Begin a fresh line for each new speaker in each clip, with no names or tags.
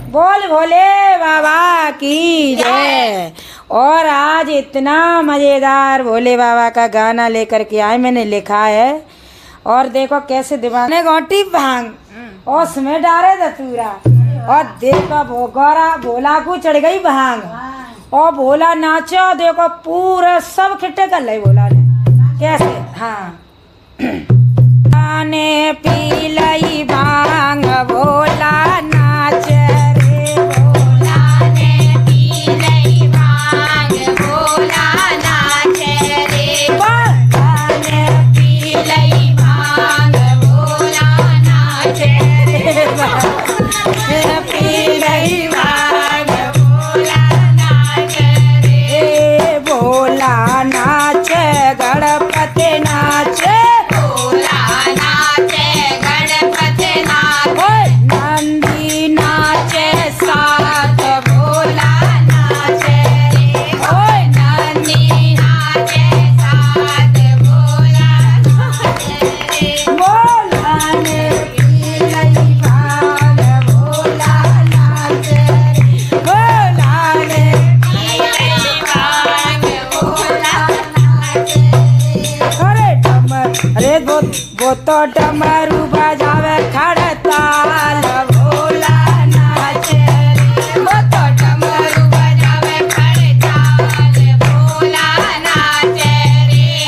बोल भोले बाबा की जय। और आज इतना मज़ेदार भोले बाबा का गाना लेकर के आए, मैंने लिखा है। और देखो कैसे दीवाने गोटी भांग और उसमें डाले धतूरा और देखो भोगोरा भोला को चढ़ गई भांग और भोला नाचो। देखो पूरा सब खिट्टे कर ले भोला ने कैसे। हाँ ने पी लई भांग भोला नाच रे,
भोला ने पी लई भांग भोला नाच रे,
भोला ने
पी लई भांग भोला नाच रे,
पी लई भांग
भोला नाच रे,
भोला नाच गणपति नाच
भोला नाच गणपति नाच,
नंदी नाच साथ
भोला नाच रे, नंदी नाच साथ भोला नाच रे,
भोला ने पी लई भांग भोला नाच भोला ने
पी लई भांग भोला नाच रे,
अरे वो तो डमरू बजावे खड़ताल भोला नाच रे,
वो तो डमरू बजावे खड़ताल भोला नाच रे,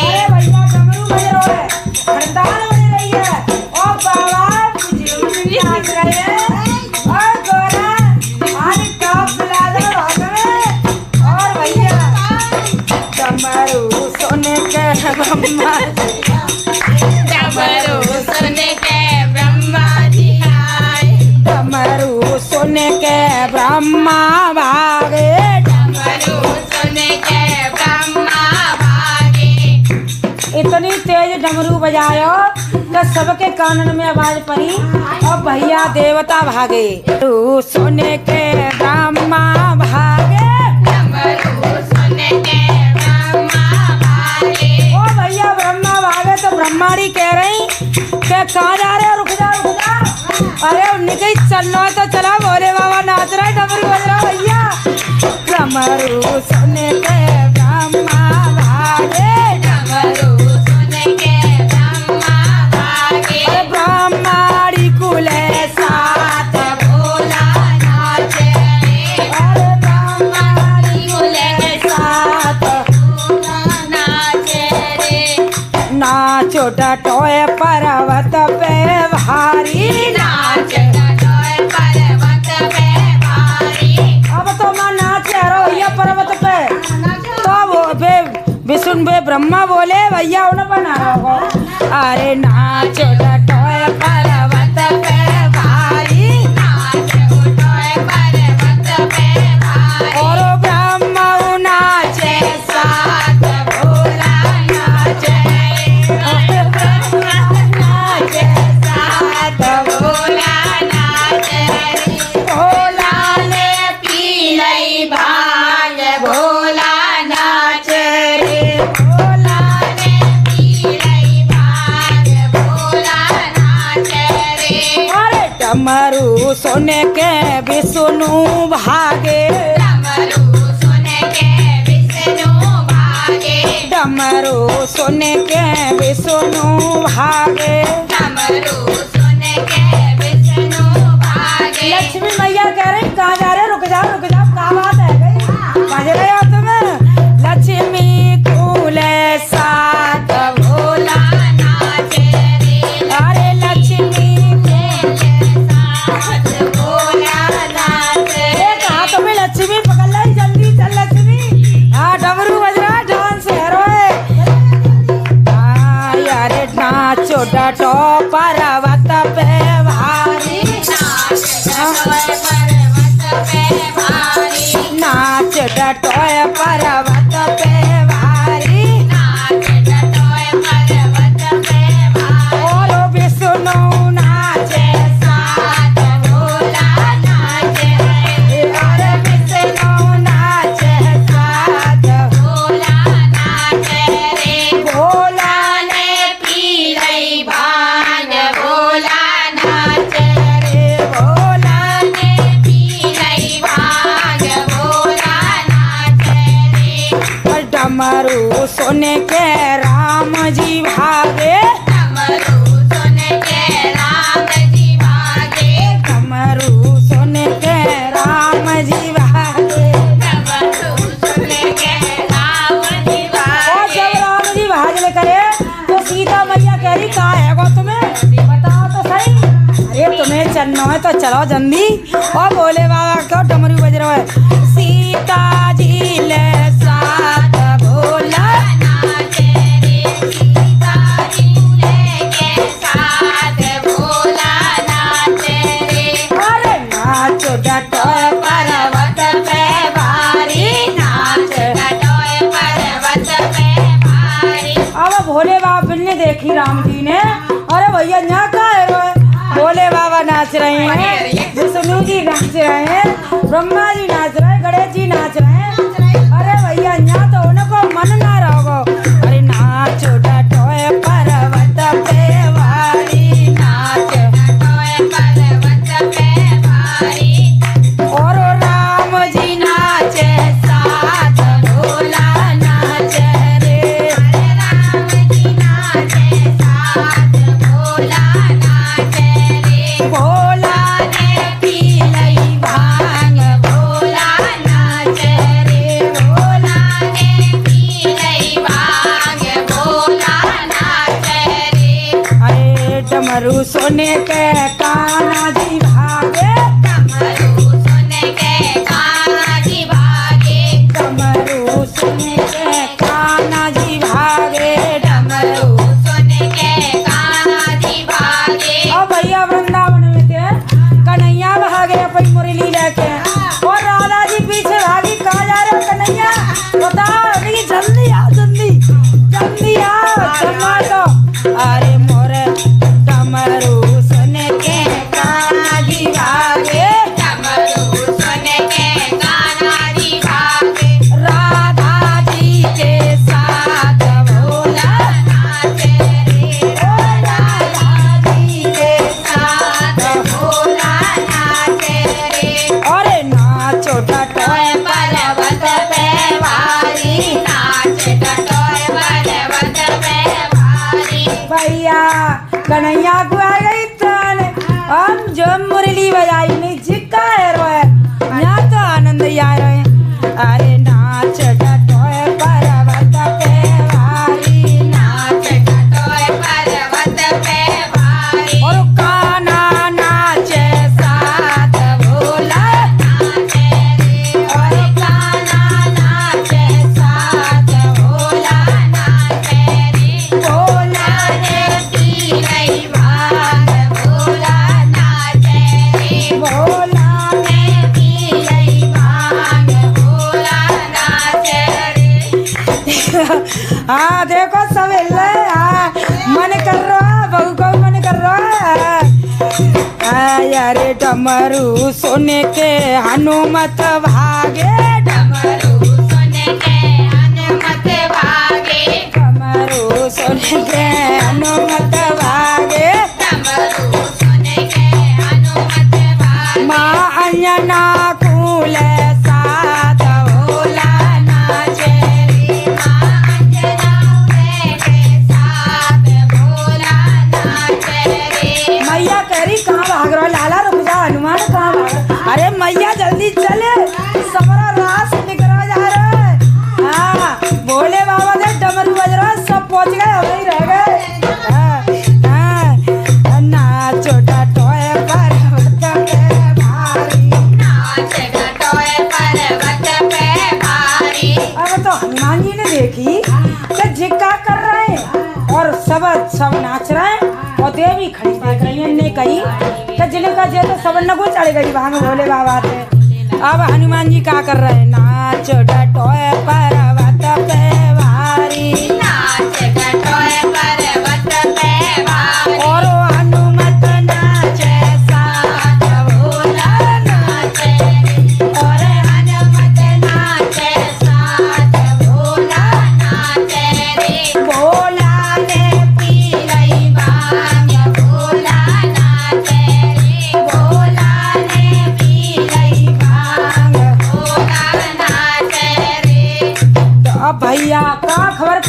अरे भैया डमरू बज रहे हैं, खड़ताल बज रही है और बाबा कुछ नाच रहे हैं और गोरा आज टॉप मिला दो भाग में। और भैया डमरू सोने के ब्रह्मा
डमरू सुन के ब्रह्मा जी आए,
डमरू सुन के ब्रह्मा भागे,
डमरू सुन के ब्रह्मा भागे,
इतनी तेज डमरू बजायो कि सबके कानन में आवाज पड़ी और भैया देवता भागे। डमरू सुन के ब्रह्मा भागे,
डमरू सुन के ब्रह्मा भागे,
ओ भैया ब्रह्मा भागे तो ब्रह्माणी कह रही कि कहाँ जा रहे हो, रुक जा रुक जा। अरे निकल चलना है तो चला, भोले बाबा नाच रहा है डमरू बज रहा है भैया। डमरू सुन के ब्रह्मा भागे,
डमरू सुन के ब्रह्मा भागे,
अरे ब्रह्माणी कुले साथ
भोला नाच रे,
अरे ब्रह्माणी
कुले
साथ
भोला नाच रे,
नाचो डटोए पर्वत पे भारी।
नाच डटोए पर्वत पे भारी,
अब तो मैं नाच रहा भैया पर्वत पे, तो वो विष्णु बे ब्रह्मा बोले भैया उन्हें बना रहा। अरे नाचो डटोए पर्वत पे भारी
नाच डटोए पर्वत पे भारी,
और ब्रह्मा नाचे साथ
भोला नाच रे,
ब्रह्मा नाचे साथ
भोला नाच रे,
भोला ने
पी लई भांग भोला नाच रे,
भोला
ने पी लई भांग भोला नाच रे,
अरे डमरू सोने के विष्णु भागे,
डमरू सुन के विष्णु भागे,
डमरू सोने के विष्णु भागे।
डमरू सुन के विष्णु भागे,
लक्ष्मी मैया कह रही कहाँ जा रहे, रुक जाओ क्या बात है गई बज रहे हो तुम्हें। लक्ष्मी कूले साथ
भोला नाच रे,
अरे लक्ष्मी
साथ भोला नाच रे,
हाथ में लक्ष्मी पकड़ लाई, जल्दी चल लक्ष्मी। हाँ डमरू बज रहा है, डांस हेरो है। हाँ यार नाचो डटो पर्वत पे भारी,
नाच डटोए पर्वत पे
सोने के राम जी भागे,
डमरू सोने के राम जी भागे,
डमरू सोने के राम जी भागे।
डमरू सोने के राम जी
और
भागे।
जब राम जी भाजले करे तो सीता मैया कह रही कहाँ है गो तुम्हें, बताओ तो सही। अरे तुम्हें चलना है तो चलो जल्दी। और भोले बाबा क्यों डमरू बज रहा है, सीता जी ले साथ भोला,
नाचे रे सीता झूले के साथ, भोला नाचे रे।
अरे नाचो डटोए पर्वत पे भारी, नाच।
डटोए पर्वत पे भारी।
अब भोले बाबा ने देखी राम जी ने, अरे भैया यहाँ का है रोए, भोले बाबा नाच रहे हैं, विष्णु जी नाच रहे हैं, ब्रह्मा जी नाच रहे हैं, गणेश जी नाच रहे हैं। अरे भैया यहाँ तो उनको मन ना रहो। अरे नाचो डटोए पर्वत पे भारी, नाच।
डटोए पर्वत पे भारी।
और राम जी नाचे साथ भोला नाचे रे।
अरे राम जी नाचे साथ, भोला नाचे रे।
भोला
ने पी लई भांग, भोला नाचे रे। भोला ने पी लई भांग, भोला नाचे रे।
अरे डमरू सोने के कान्हा जी भागे,
डमरू सोने के कान्हा जी भागे,
डमरू सोने के कान्हा जी भागे,
डमरू सोने के कान्हा जी भागे।
और भैया वृंदावन में थे, कन्हैया भागे अपनी मुरली लेके, और राधा जी पीछे भागी। कहाँ जा रहे हो कन्हैया, बताओ। अरे जल्दी आओ, जल्दी जल्दी आओ, जमा तो। अरे मोरे डमरू सोने के कान्हा जी भागे,
डमरू सोने के कान्हा जी भागे।
राधा जी के साथ भोला
नाचे रे।
ओ राधा जी के
साथ भोला नाचे रे।
अरे नाचो डटोए
पर्वत पे भारी, नाच डटोए पर्वत पे भारी।
भैया कन्हैया को आ गई तान, हम जो मुरली बजाई नहीं जिक्का है रोए, यहाँ तो आनंद ही आ रहे हैं। अरे नाच डटोए पर्वत पे भारी,
नाच डटोए पर्वत पे भारी।
और कान्हा नाचे साथ भोला,
नाचे रे। और कान्हा नाचे साथ, भोला नाचे रे।
भोला
ने पी लई भांग, भोला नाचे रे।
भोला
ने पी लई भांग, भोला नाचे रे।
हाँ देखो सब हिल रहे हैं, हाँ मन कर रहा है, बहू को मन कर रहा है। यारे डमरू सोने के हनुमत भागे,
डमरू सोने के हनुमत भागे,
डमरू सोने के हनुमत भागे।
डमरू सोने के हनुमत भागे।
माँ अंजना कूल साथ भोला नाचे रे।
माँ अंजना के साथ, भोला नाचे रे।
मैया कह रही कहाँ भाग रहा है, लाला रुक जा, हनुमान कहाँ भाग रहा है? अरे मैया जल्दी चले, सबरा रास निकला जा रहा है। हाँ भोले बाबा ने डमरू बज रहा है, सब पहुँच गए, हम ही रह गए। नाचो डटोए पर्वत पे भारी,
नाच डटोए पर्वत पे भारी।
अब तो हनुमान जी ने देखी कि जिक्का कर रहे हैं और सब नाच रहे हैं, और देवी खड़ी देख रही है। ने कही कि जिनका जे तो सब न को चढ़ गई भांग भोले बाबा थे। अब हनुमान जी क्या कर रहे हैं, नाच डटोए पर्वत पे भारी,
नाच डटोए पर्वत पे भारी।
और हनुमत नाचे साथ भोला
नाचे रे। और हनुमत नाचे साथ, भोला नाचे रे।
भोला ने
पी लई भांग, भोला नाचे रे। भोला ने पी लई भांग, भोला नाचे रे।
तो अब भैया का खबर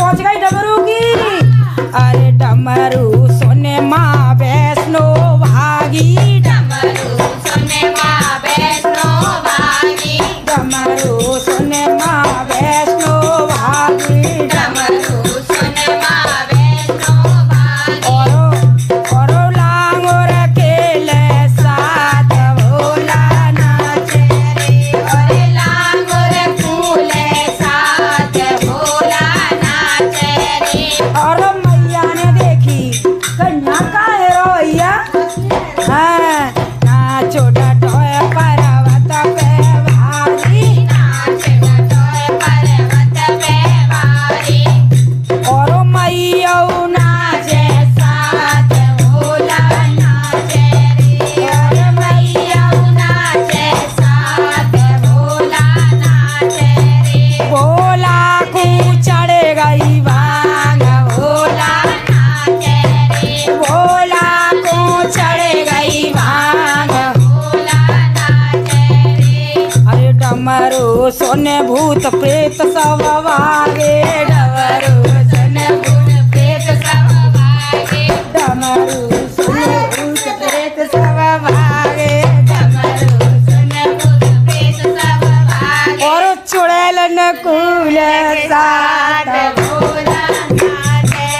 सुन भूत प्रेत सब भागे डमरू सुन भूत प्रेत सब भागे डमरू सुन भूत प्रेत सब भागे डमरू सुन भूत प्रेत सब भागे और चुड़ैल नकुल साथ भोला नाथ रे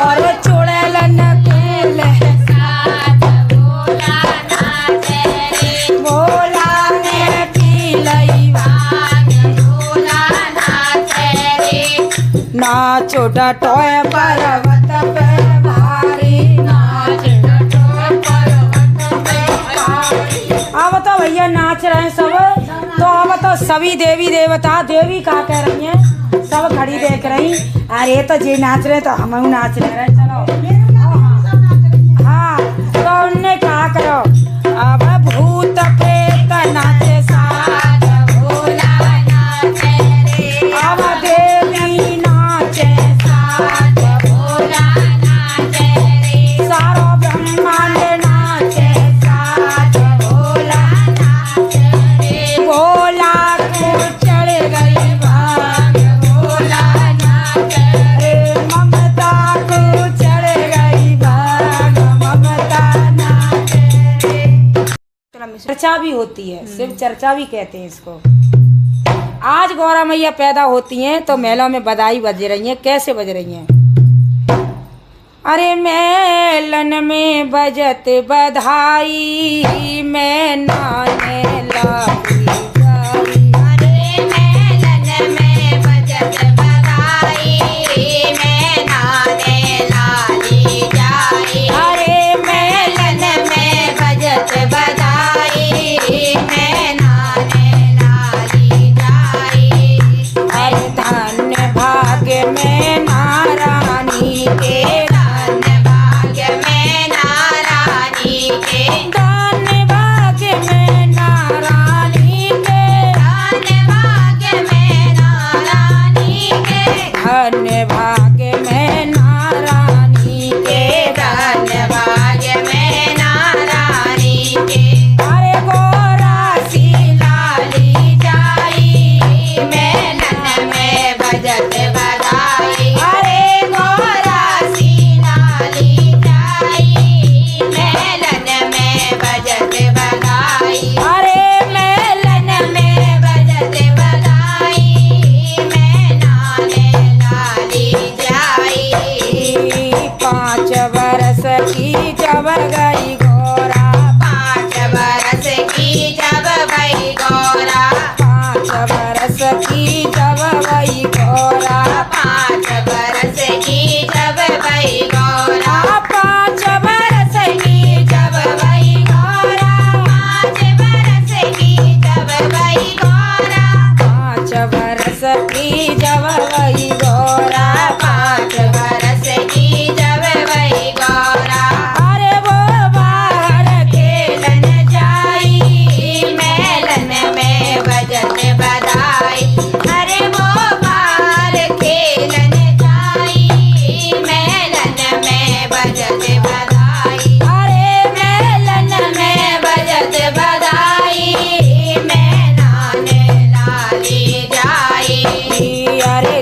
और चुड़ैल नकुल साथ भोला नाथ रे भोला ने पीलई भाग भोला नाथ रे नाचो डटोय पर्वत पे भारी नाच डटोय पर्वत पे भारी। अब तो भैया नाच रहे हैं सब, तो अब तो सभी देवी देवता देवी का कह रही हैं, सब खड़ी देख रही। अरे तो जे नाच रहे तो हम नाच रहे, चलो हाँ। तो उनने कहा करो अब भूत प्रेत नाचे साथ भोला नाच रे अब देवी नाचे साथ भोला नाच रे सारो ब्रह्मांड नाचे साथ भोला नाच रे भोला को चढ़ गई भाग भोला नाच रे ममता को चढ़ गई भाग ममता नाच रे। चर्चा भी होती है, शिव चर्चा भी कहते हैं इसको। आज गौरा मैया पैदा होती हैं तो मेलों में बधाई बज रही है। कैसे बज रही हैं? अरे मेलन में बजत बधाई मैं नाने लगी जाई। अरे मेलन में बजत बधाई मैं नाने लाली जाई। अरे मेलन में बजत बधाई मैं नाने लाली जाई। अरे धन्य भाग्य में नारायणी के धन्य भाग्य में नारायणी के धन्य भाग्य में नारायणी के धन्य भाग्य में नारायणी के धन्य भाग्य में नारायणी के धन्य भाग्य में नारायणी के। अरे गोरा सी लाली जाई मेलन में बजत बधाई। अरे गोरा सी लाली जाई मेलन में बजत बधाई। अरे मेलन में बजत बधाई मैं नाने लाली जाई। 5 बरस की जब गई गोरा 5 बरस की जब गई गोरा 5 बरस की जब गई गोरा 5 बरस की जब गई गोरा 5 बरस की जब गई गोरा 5 बरस की जब गई गोरा 5 बरस की जब गई गोरा 5 बरस की जब गई गोरा। अरे वो बाहर खेलन जाई मेलन में बजत बधाई। अरे वो बाहर खेलन जाई मेलन में बजत बधाई। अरे मेलन में बजत बधाई मैं नाने लाली जाई। अरे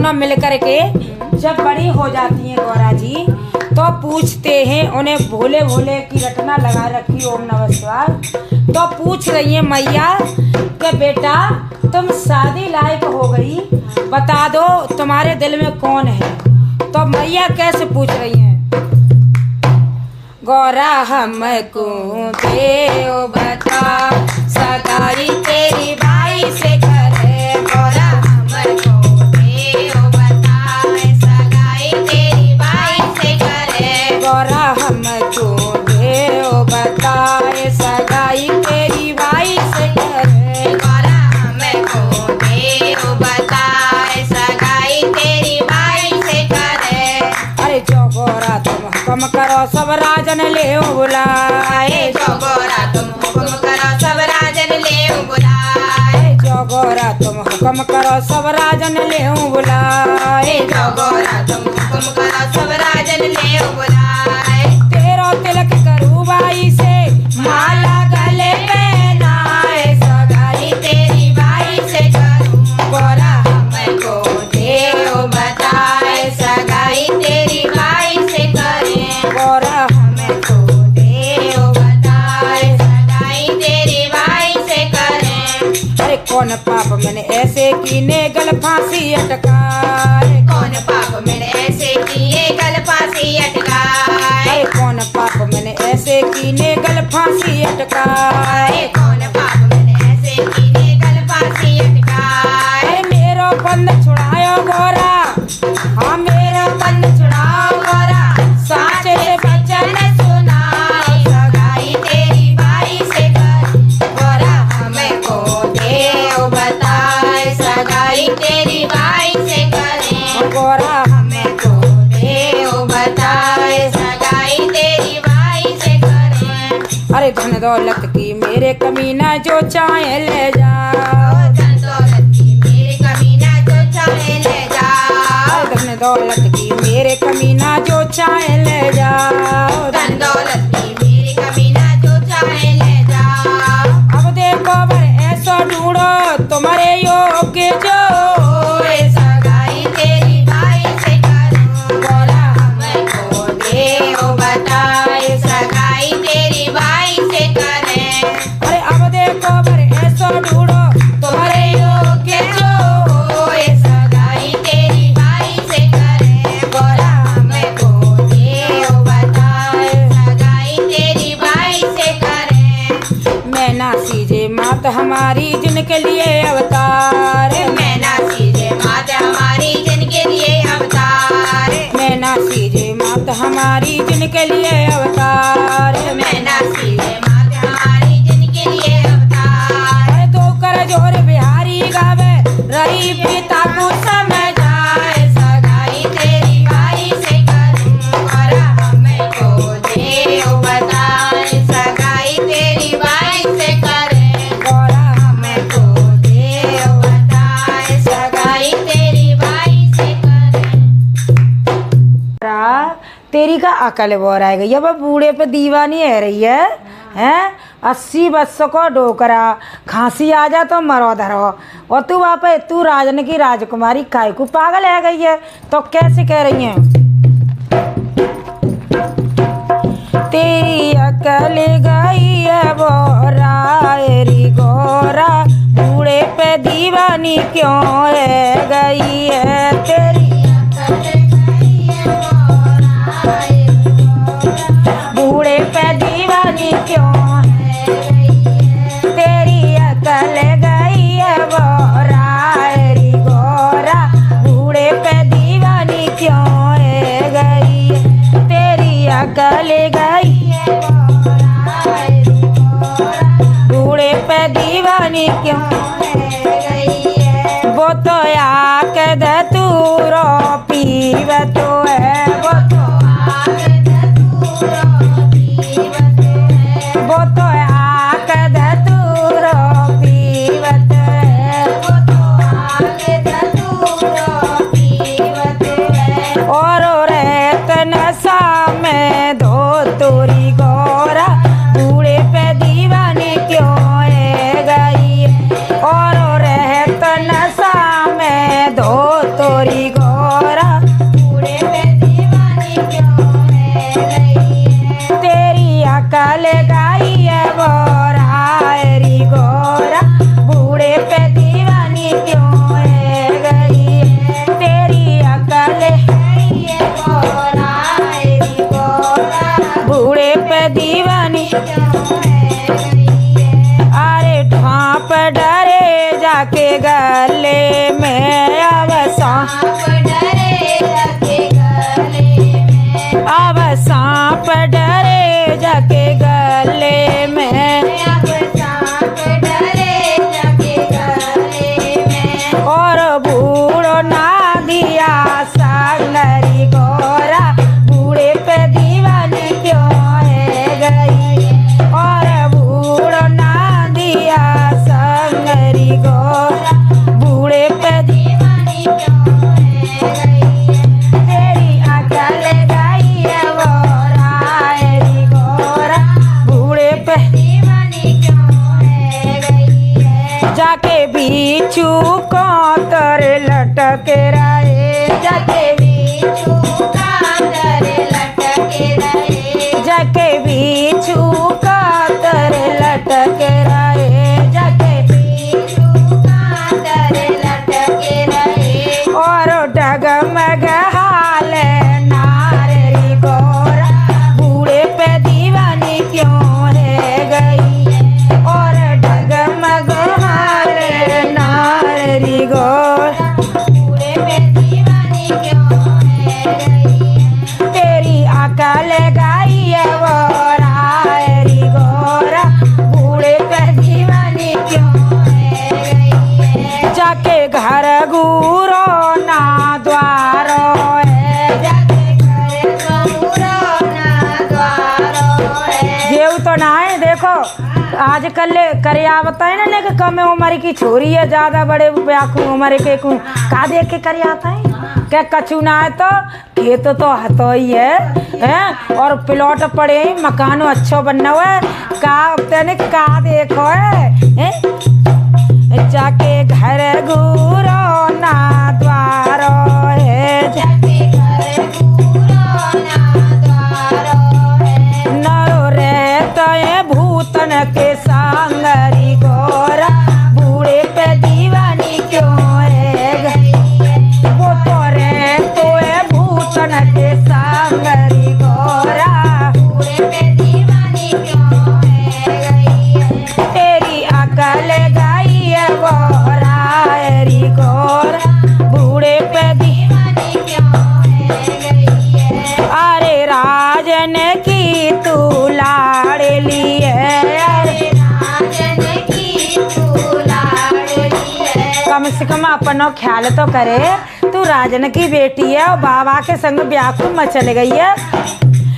दोनों मिलकर के जब बड़ी हो जाती हैं गौरा जी तो पूछते हैं उन्हें, भोले भोले की रटना लगा रखी ओम नमः शिवाय। तो पूछ रही है मैया कि बेटा तुम शादी लायक हो गई, बता दो तुम्हारे दिल में कौन है। तो मैया कैसे पूछ रही हैं, गौरा हमको देओ बता सगाई तेरी भाई से करे।
गौरा हमको देओ बता सगाई तेरी भाई से करे।
गौरा हमको देओ बता सगाई तेरी भाई से करे।
गौरा हमको देओ बता सगाई तेरी भाई से करे।
अरे जो गौरा तुम हुक्म करो सब राजन ले बुलाए।
जो गौरा तुम हुक्म करो सब राजन ले बुलाए।
जो गौरा तुम हुक्म करो सब राजन ले बुलाए।
जो गौरा तुम हुक्म करो सब राजन ले बुलाए।
तेरो तिलक करूँ बाई से माला गले पहनाए सगाई
तेरी भाई से करूं।
गौरा
हमको देओ बताए सगाई तेरी भाई से करें।
गौरा
हमको देओ बताए सगाई तेरी भाई से करें।
अरे कौन पाप मैंने ऐसे कीने गल फांसी अटकाए।
कौन पाप मैंने ऐसे किए गल फांसी अटकाए।
अरे कौन पाप मैंने ऐसे कीने गल फांसी अटकाए।
कौन पाप मैंने ऐसे किए गल फांसी अटकाए।
अरे मेरो बंद छुड़ायो गौरा, हाँ मेरा बंद छुड़ाओ गौरा, साचे बचन
सुनाओ सगाई तेरी भाई से कर। गौरा हमको देओ बताए सगाई तेरी भाई से करें।
गौरा
हमको देओ बताए सगाई तेरी भाई से करें।
अरे धन दौलत की मेरे कमीना जो चाहे ले जाओ।
धन दौलत की मेरे कमीना जो चाहे ले जाओ।
धन दौलत की मेरे कमीना जो चाहे ले जाओ।
धन दौलत की मेरे कमीना जो चाहे ले जाओ।
अब देखो बर ऐसा ढूंढो तुम्हारे योग्य जो
सगाई तेरी भाई से करूं। गौरा हमको देओ बताए सगाई तेरी भाई से करें।
अरे अब देखो बर ऐसा ढूंढो तुम्हारे योग्य जो
सगाई तेरी भाई से करें। गौरा हमको देओ बताए सगाई तेरी भाई से करें।
मैं ना सीजे मात हमारी जिनके लिए अवतार।
मैं ना सीजे माता हमारी जिनके लिए अवतार।
मैं ना सीजे मात हमारी जिनके लिए अवतार।
मैं ना सीजे माता हमारी जिनके लिए अवतार।
अरे दो कर जोर बिहारी गावे रही पिता को समझाए
सगाई तेरी भाई से करूं। गौरा हमको देओ बताए सगाई तेरी भाई से करें।
गौरा
हमको देओ बताए सगाई तेरी भाई से करें।
तेरी का अकल बोर आ गई। अब बूढ़े पे दीवानी है रही हैं 80 वर्षों को डोकरा, खांसी आ जा तो मरो धरो, और तू वहाँ पे तू राजन की राजकुमारी काय को पागल है गई है। तो कैसे कह रही हैं, तेरी अकल गई है बोरा री गोरा, बूढ़े पे दीवानी क्यों है गई है। तेरी बूढ़े पे दीवानी क्यों है, तेरी अकल गई है बोरा री गोरा, बूढ़े पे दीवानी क्यों है गई है। तेरी अकल गई है बोरा री गोरा, बूढ़े पे दीवानी क्यों है गई है। वो तो आक दे तू रो पीव तो है, वो तो वो तो आक धतूर पीवत है, वो तो आक धतूर पीवत है। और रहत नशा में धो तोरी गोरा, बूढ़े पे दीवानी क्यों है गई। और रहत नशा में धो तोरी गोरा,
रहे,
जाके बिच्छू का तर लटके रहे, जाके
बिच्छू का तर लटके रहे,
और डगमग हाल नारी गोरा बूढ़े पे दीवानी क्यों रह गई, और डगमग हाल नारी गोरा
बूढ़े पे दीवानी क्यों रह गई है,
तेरी अकल गई है वो रायरी गोरा बूढ़े पे दीवानी क्यों
रह गई है,
जाके घर गुरो ना द्वारो है,
जाके घर गुरो ना द्वारो है,
जेव तो ना है। देखो आजकल करियावता है ना कि कम उम्र की छोरी है, ज्यादा बड़े ब्याकू उम्र के को का देख के करियाता है क्या कछु ना है तो खेत तो हतो ही है और प्लॉट पड़े मकानो अच्छो बनना हुआ है का तने का देखो है जाके घर गुरो ना द्वारो है,
जाके घर गुरो ना द्वारो है,
नरो रहता है भूतन के सांगरी गोरा बूढ़े पे दीवानी क्यों रह गई, वो तो रहतो है भूतन के सांगरी गोरा
बूढ़े पे दीवानी क्यों रह गई है,
तेरी अकल गई है वो रायरी गोरा बूढ़े पे
दीवानी क्यों रह गई है,
अरे राजन की तू लाड़ली है,
अरे राजन की तू लाडली है,
कम से कम अपनो ख्याल तो करे, तू राजन की बेटी है और बाबा के संग ब्याह में चल गई है।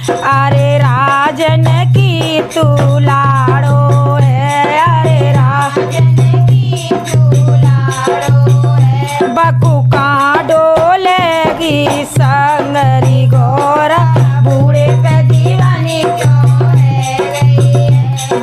अरे राजन की तू लाड़ो है, अरे
राजन की तू लाडो है,
बकू का डोलेगी संगरी गोरा बूढ़े पे दीवानी
क्यों रह गई है,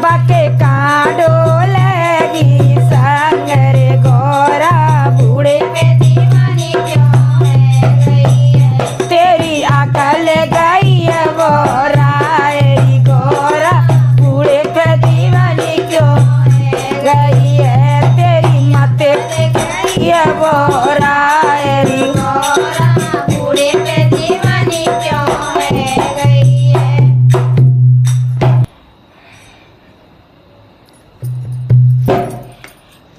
बके का डोलेगी संगरी गोरा बूढ़े
पे दीवानी क्यों रह गई है,
तेरी अकल गई है वो रायरी गोरा बूढ़े पे दीवानी क्यों
रह
गई है, तेरी मत गई है वो रायरी
गोरा बूढ़े पे दीवानी क्यों रह गई है,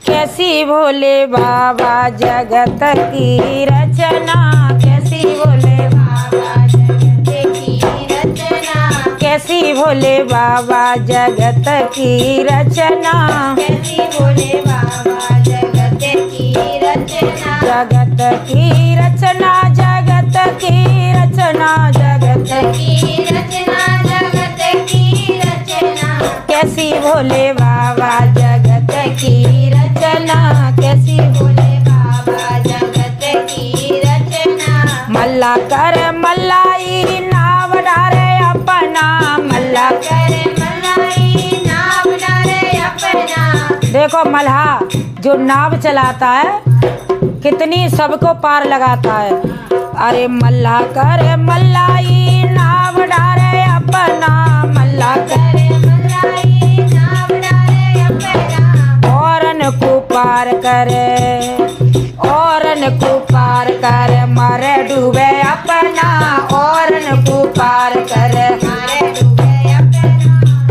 कैसी भोले बाबा जगत की रचना, कैसी भोले
बाबा जगत की रचना,
कैसी भोले बाबा जगत की रचना,
कैसी बोले बाबा जगत की रचना,
जगत की रचना, जगत की रचना, जगत
की रचना, जगत की रचना,
कैसी भोले बाबा जगत की रचना, कैसी
बोले बाबा जगत की रचना,
मल्ला कर मल्लाई नाव डारे अपना, मल्ला
करे मलाई नाम डारे अपना,
देखो मल्हा जो नाव चलाता है कितनी सबको पार लगाता है। अरे मल्ला करे मल्लाई नाव डारे अपना, मल्ला
करे मलाई नाम डारे अपना,
औरन को पार करे, औरन को पार करे मारे डूबे अपना, औरन को पार करे
मारे डूबे अपना,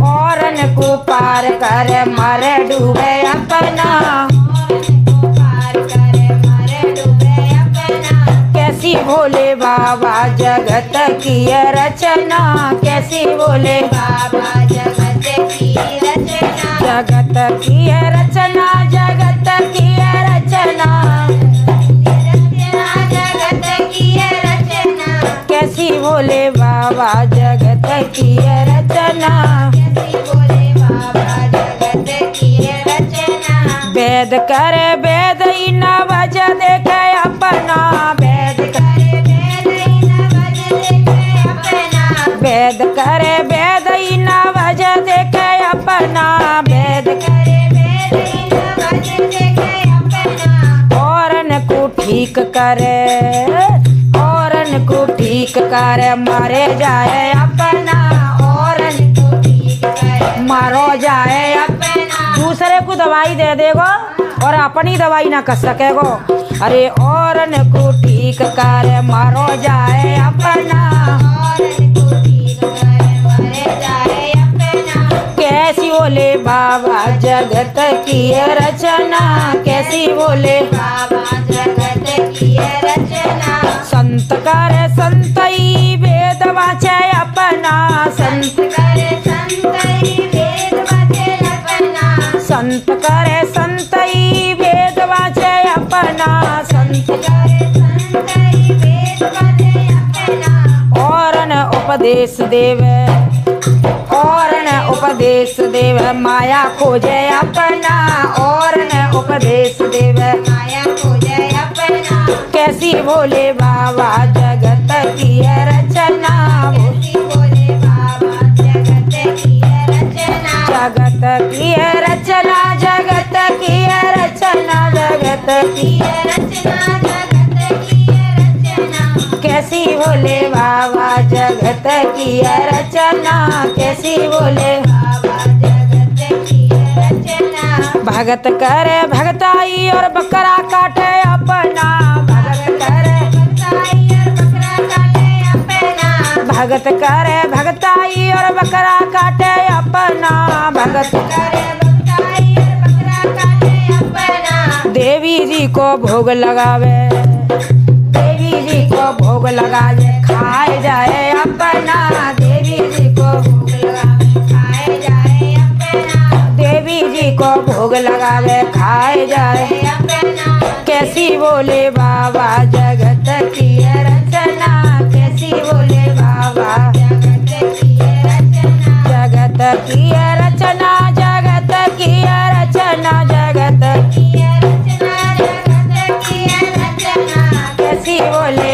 औरन को पार करे मारे डूबे अपना,
पार करे मारे डूबे अपना,
कैसी भोले बाबा जगत की रचना, कैसी भोले
बाबा जगत की रचना,
जगत की रचना, जगत की रचना,
रचना जगत की रचना,
कैसी भोले बाबा जगत की रचना,
कैसी बोले बाबा जगत की रचना,
वेद करे वेद ही न बज देखे अपना, वेद
करे वेद न बज देखे अपना,
वेद करे वेद ही न बज देखे अपना, वेद
करे वेद न बज देखे अपना,
औरन को ठीक करे, औरन को ठीक करे मारे जाए अपना, मारो जाए
अपना
दूसरे को दवाई दे देगो और अपनी दवाई ना कर सकेगो। अरे और न को ठीक करे मारो जाए अपना
और को ठीक करे मरे जाए अपना
कैसी बोले बाबा जगत की रचना कैसी बोले
बाबा जगत की रचना
संत करे संतई वेद वाचे अपना संत
करे संतई वेद वाचे अपना
संत करे संतई वेद वाचे अपना संत
करे संतई वेद वाचे अपना
और न उपदेश देवे और न उपदेश देवे माया खोजे अपना और न उपदेश देवे
माया खोजे अपना
कैसी बोले बाबा जगत की रचना
कैसी बोले बाबा जगत की रचना
जगत की रचना जगत की रचना जगत की
रचना जगत की रचना
कैसी बोले बाबा जगत की रचना कैसी बोले
बाबा जगत की रचना
भगत करे भगताई और बकरा काटे अपना भगत करे
भगताई और बकरा काटे अपना
भगत करे भगताई और बकरा काटे अपना भगत
करे भगताई और बकरा काटे अपना
देवी जी को भोग लगावे देवी जी को भोग लगावे खाए जाए अपना देवी जी को भोग लगावे
खाए जाए अपना
देवी जी को भोग लगावे खाए जाए
अपना
कैसी बोले बाबा जगत की रचना कैसी बोले बाबा
जगत की रचना
जगत की रचना जगत की रचना जगत
की रचना जगत की रचना
कैसी बोले